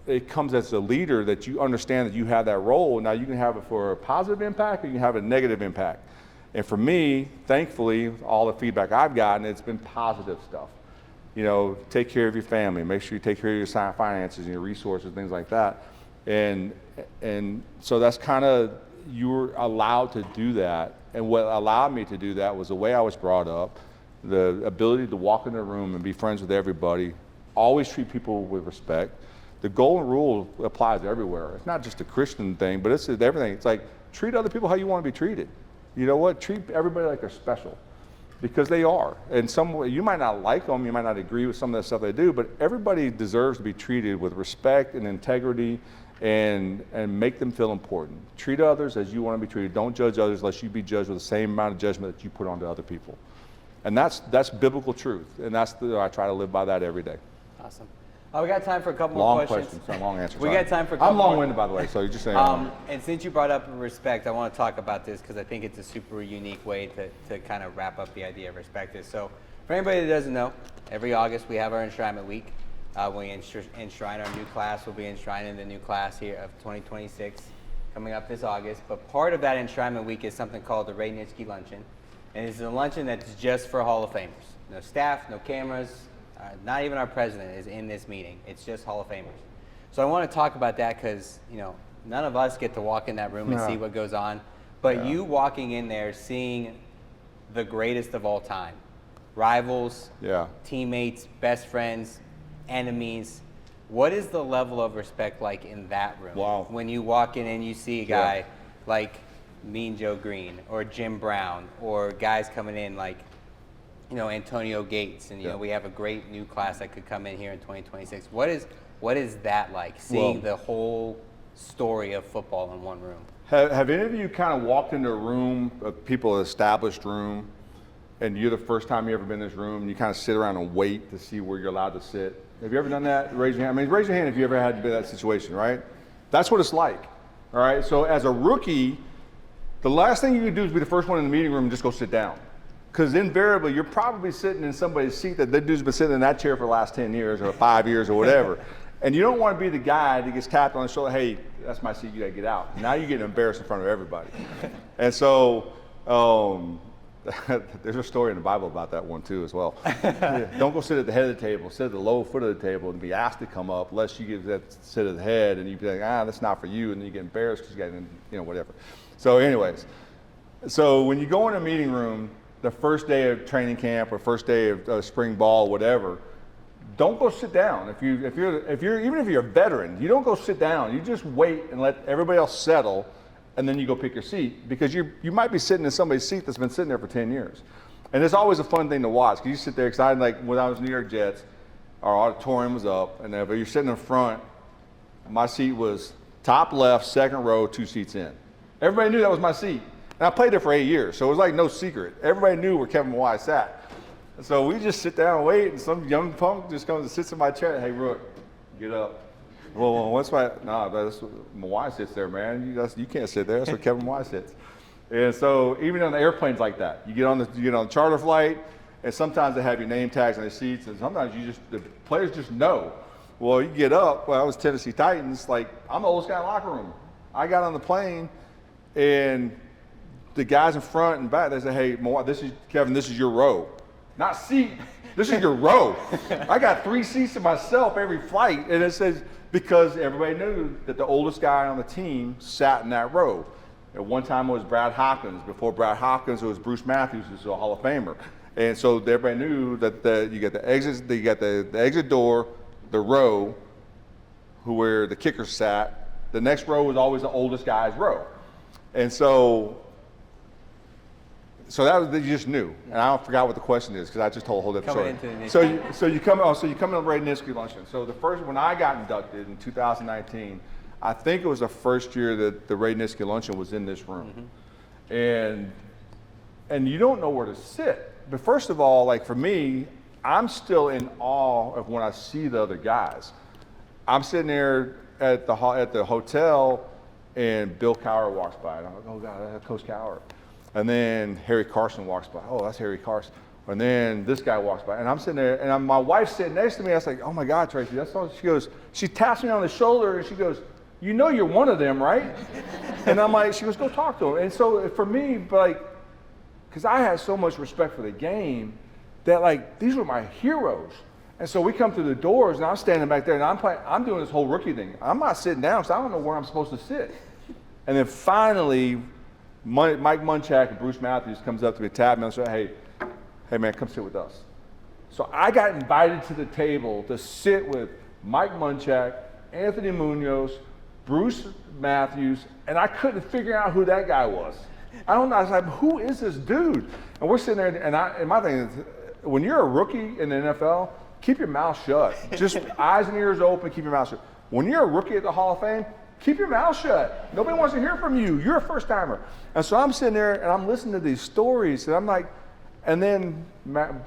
it comes as a leader, that you understand that you have that role. Now you can have it for a positive impact or you can have a negative impact. And for me, thankfully, all the feedback I've gotten, it's been positive stuff. You know, take care of your family, make sure you take care of your finances and your resources, things like that. And so that's kind of, you were allowed to do that. And what allowed me to do that was the way I was brought up, the ability to walk in a room and be friends with everybody, always treat people with respect. The golden rule applies everywhere. It's not just a Christian thing, but it's everything. It's like, treat other people how you want to be treated. You know what? Treat everybody like they're special, because they are. And you might not like them, you might not agree with some of the stuff they do, but everybody deserves to be treated with respect and integrity and make them feel important. Treat others as you want to be treated. Don't judge others unless you be judged with the same amount of judgment that you put onto other people. And that's biblical truth, and I try to live by that every day. Awesome. We got time for a couple more questions. Long answers. We got time for a couple I'm long-winded, by the way, so you're just saying. And since you brought up respect, I want to talk about this because I think it's a super unique way to kind of wrap up the idea of respect. So for anybody that doesn't know, every August we have our enshrinement week. We enshrine our new class. We'll be enshrining the new class here of 2026 coming up this August. But part of that enshrinement week is something called the Ray Nitschke Luncheon. And it's a luncheon that's just for Hall of Famers. No staff, no cameras, not even our president is in this meeting. It's just Hall of Famers. So I want to talk about that because, none of us get to walk in that room and see what goes on. But you walking in there, seeing the greatest of all time, rivals, teammates, best friends, enemies, what is the level of respect like in that room? Wow. When you walk in and you see a guy like Mean Joe Green or Jim Brown or guys coming in like, Antonio Gates, and we have a great new class that could come in here in 2026. What is that like, seeing the whole story of football in one room? Have any of you kind of walked into a room, an established room, and you're the first time you ever been in this room, and you kind of sit around and wait to see where you're allowed to sit? Have you ever done that? Raise your hand. Raise your hand if you ever had to be in that situation, right? That's what it's like, all right? So as a rookie, the last thing you can do is be the first one in the meeting room and just go sit down. Because invariably, you're probably sitting in somebody's seat that dude's been sitting in that chair for the last 10 years or 5 years or whatever. And you don't want to be the guy that gets tapped on the shoulder, hey, that's my seat, you gotta get out. Now you're getting embarrassed in front of everybody. And so, there's a story in the Bible about that one too as well. Don't go sit at the head of the table, sit at the low foot of the table and be asked to come up unless you get that sit at the head and you be like, that's not for you, and then you get embarrassed because you got, whatever. So anyways, so when you go in a meeting room, the first day of training camp or first day of spring ball, whatever, don't go sit down. Even if you're a veteran, you don't go sit down. You just wait and let everybody else settle, and then you go pick your seat, because you might be sitting in somebody's seat that's been sitting there for 10 years. And it's always a fun thing to watch, because you sit there excited. Like when I was New York Jets, our auditorium was up, and if you're sitting in front, my seat was top left, second row, 2 seats in. Everybody knew that was my seat. And I played there for 8 years, so it was like no secret. Everybody knew where Kevin Mawae sat. And so we just sit down and wait, and some young punk just comes and sits in my chair. Hey, Rook, get up. Well, what's my? Nah, that's Mawae sits there, man. You can't sit there. That's where Kevin Mawae sits. And so even on the airplanes like that, you get on the charter flight, and sometimes they have your name tags on their seats, and sometimes the players just know. Well, you get up. Well, I was Tennessee Titans. Like, I'm the oldest guy in the locker room. I got on the plane, and the guys in front and back, they say, hey, Mawae, Kevin, this is your row. Not seat, this is your row. I got 3 seats to myself every flight, and it says, because everybody knew that the oldest guy on the team sat in that row. At one time it was Brad Hopkins. Before Brad Hopkins, it was Bruce Matthews, who's a Hall of Famer. And so everybody knew that you got the exit door, the row, where the kickers sat. The next row was always the oldest guy's row. And so that was, you just knew, and I forgot what the question is because I just told a whole different story. So you come in the Ray Nitschke Luncheon. So the first, when I got inducted in 2019, I think it was the first year that the Ray Nitschke Luncheon was in this room, and you don't know where to sit. But first of all, like for me, I'm still in awe of when I see the other guys. I'm sitting there at the hotel, and Bill Cowher walks by, and I'm like, oh God, that's Coach Cowher. And then Harry Carson walks by. Oh, that's Harry Carson. And then this guy walks by. And I'm sitting there, and my wife's sitting next to me. I was like, oh my God, Tracy, that's all. She taps me on the shoulder, and she goes, you know you're one of them, right? And I'm like, she goes, go talk to him. And so for me, because I had so much respect for the game, that like, these were my heroes. And so we come through the doors, and I'm standing back there, and I'm doing this whole rookie thing. I'm not sitting down, because I don't know where I'm supposed to sit. And then finally, Mike Munchak and Bruce Matthews comes up to me, tap me, and say, hey man, come sit with us. So I got invited to the table to sit with Mike Munchak, Anthony Munoz, Bruce Matthews, and I couldn't figure out who that guy was. I don't know. I was like, who is this dude? And we're sitting there, and my thing is, when you're a rookie in the NFL, keep your mouth shut. Just eyes and ears open, keep your mouth shut. When you're a rookie at the Hall of Fame, keep your mouth shut. Nobody wants to hear from you. You're a first timer. And so I'm sitting there and I'm listening to these stories and I'm like, and then Munchak,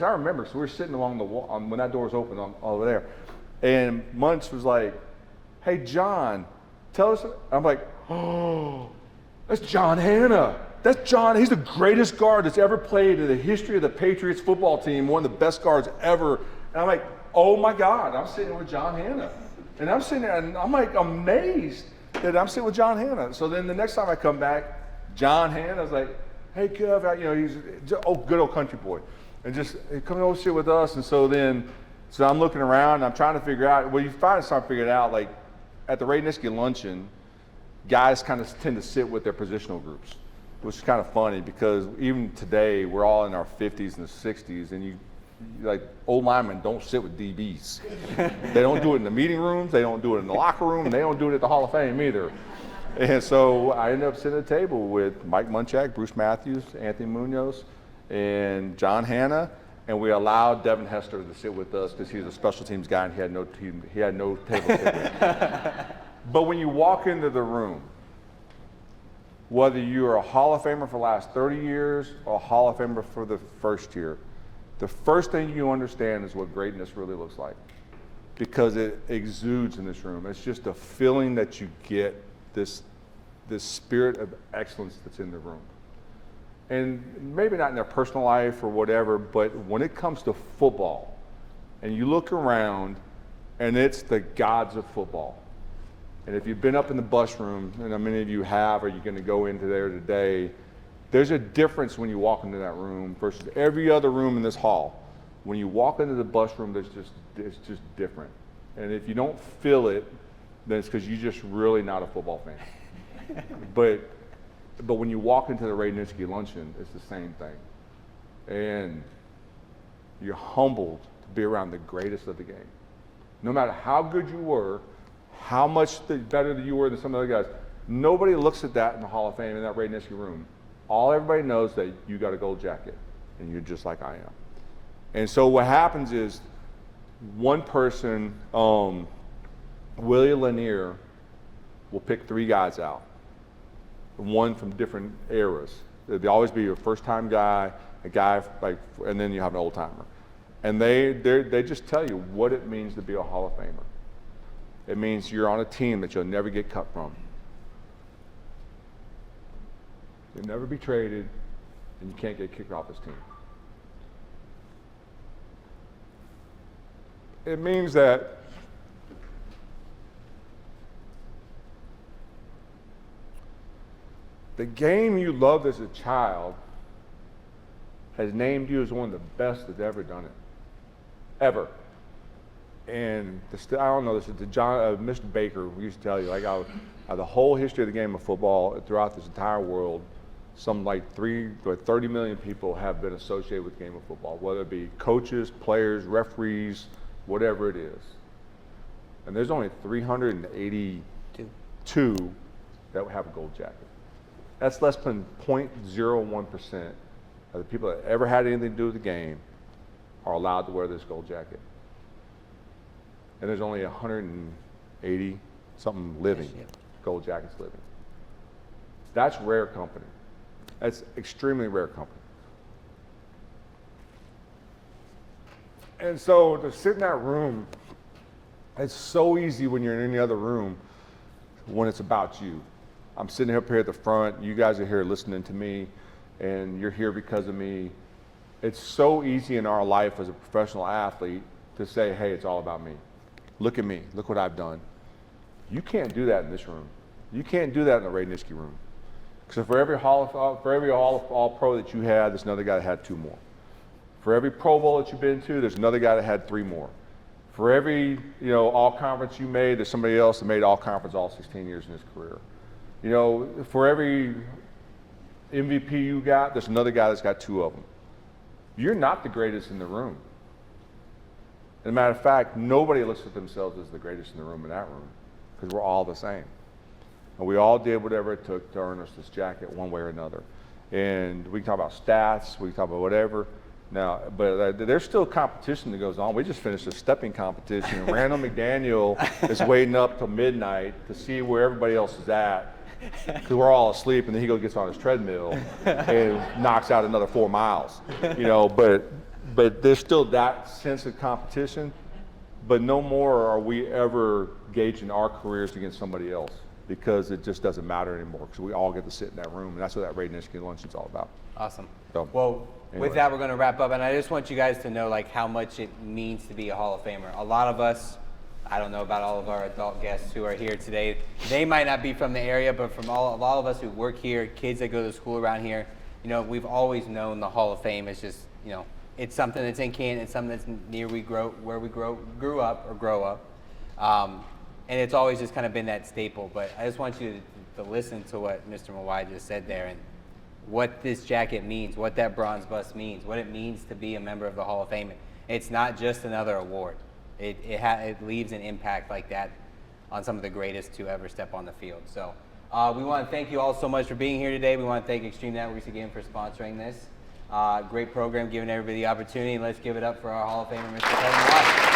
I remember, so we were sitting along the wall when that door was open over there. And Munch was like, hey, John, tell us. I'm like, oh, that's John Hanna. That's John. He's the greatest guard that's ever played in the history of the Patriots football team, one of the best guards ever. And I'm like, oh my God, I'm sitting with John Hanna. And I'm sitting there and I'm like amazed that I'm sitting with John Hanna. So then the next time I come back, John Hanna was like, hey, Kev, he's good old country boy. And just come over sit with us. And so I'm looking around and I'm trying to figure out, well, you finally start figuring out, like at the Ray Nitschke luncheon, guys kind of tend to sit with their positional groups, which is kind of funny because even today, we're all in our 50s and the 60s and like old linemen don't sit with DBs. They don't do it in the meeting rooms, they don't do it in the locker room, and they don't do it at the Hall of Fame either. And so I ended up sitting at the table with Mike Munchak, Bruce Matthews, Anthony Munoz, and John Hanna, and we allowed Devin Hester to sit with us because he was a special teams guy and he had no table to sit with. But when you walk into the room, whether you're a Hall of Famer for the last 30 years or a Hall of Famer for the first year, the first thing you understand is what greatness really looks like because it exudes in this room. It's just a feeling that you get, this spirit of excellence that's in the room. And maybe not in their personal life or whatever, but when it comes to football, and you look around, and it's the gods of football. And if you've been up in the bus room, and many of you have, or you're going to go into there today, there's a difference when you walk into that room versus every other room in this hall. When you walk into the bus room, it's just different. And if you don't feel it, then it's because you're just really not a football fan. But when you walk into the Ray Nitschke luncheon, it's the same thing. And you're humbled to be around the greatest of the game. No matter how good you were, how much better than you were than some of the other guys, nobody looks at that in the Hall of Fame in that Ray Nitschke room. Everybody knows that you got a gold jacket, and you're just like I am. And so what happens is, one person, Willie Lanier, will pick 3 guys out, one from different eras. There'll always be a first-time guy, a guy and then you have an old-timer. And they just tell you what it means to be a Hall of Famer. It means you're on a team that you'll never get cut from. You'll never be traded, and you can't get kicked off this team. It means that the game you loved as a child has named you as one of the best that's ever done it. Ever. And I don't know, this is Mr. Baker used to tell you, the whole history of the game of football throughout this entire world, some 30 million people have been associated with the game of football, whether it be coaches, players, referees, whatever it is. And there's only 382 that have a gold jacket. That's less than 0.01% of the people that ever had anything to do with the game are allowed to wear this gold jacket. And there's only 180 something living, gold jackets living. That's rare company. That's extremely rare company. And so to sit in that room, it's so easy when you're in any other room when it's about you. I'm sitting up here at the front, you guys are here listening to me, and you're here because of me. It's so easy in our life as a professional athlete to say, hey, it's all about me. Look at me, look what I've done. You can't do that in this room. You can't do that in the Ray Nitschke room. Because for every All-Pro that you had, there's another guy that had 2 more. For every Pro Bowl that you've been to, there's another guy that had 3 more. For every All-Conference you made, there's somebody else that made All-Conference all 16 years in his career. For every MVP you got, there's another guy that's got 2 of them. You're not the greatest in the room. As a matter of fact, nobody looks at themselves as the greatest in the room in that room, because we're all the same. And we all did whatever it took to earn us this jacket one way or another. And we can talk about stats, we can talk about whatever, Now, but there's still competition that goes on. We just finished a stepping competition. Randall McDaniel is waiting up till midnight to see where everybody else is at, because we're all asleep, and then he gets on his treadmill and knocks out another 4 miles. You know, but there's still that sense of competition. But no more are we ever gauging our careers against somebody else, because it just doesn't matter anymore, because we all get to sit in that room, and that's what that Radiant Education Luncheon is all about. Awesome. So, well, anyway. with that, we're going to wrap up, and I just want you guys to know like how much it means to be a Hall of Famer. A lot of us, I don't know about all of our adult guests who are here today, they might not be from the area, but from all of us who work here, kids that go to school around here, you know, we've always known the Hall of Fame is just, you know, it's something that's in Canton, it's something that's near where we grew up. And it's always just kind of been that staple. But I just want you to listen to what Mr. Mawae just said there, and what this jacket means, what that bronze bust means, what it means to be a member of the Hall of Fame. It's not just another award. It leaves an impact like that on some of the greatest to ever step on the field. So we want to thank you all so much for being here today. We want to thank Extreme Networks again for sponsoring this. Great program, giving everybody the opportunity. Let's give it up for our Hall of Famer, Mr. Kevin Mawae.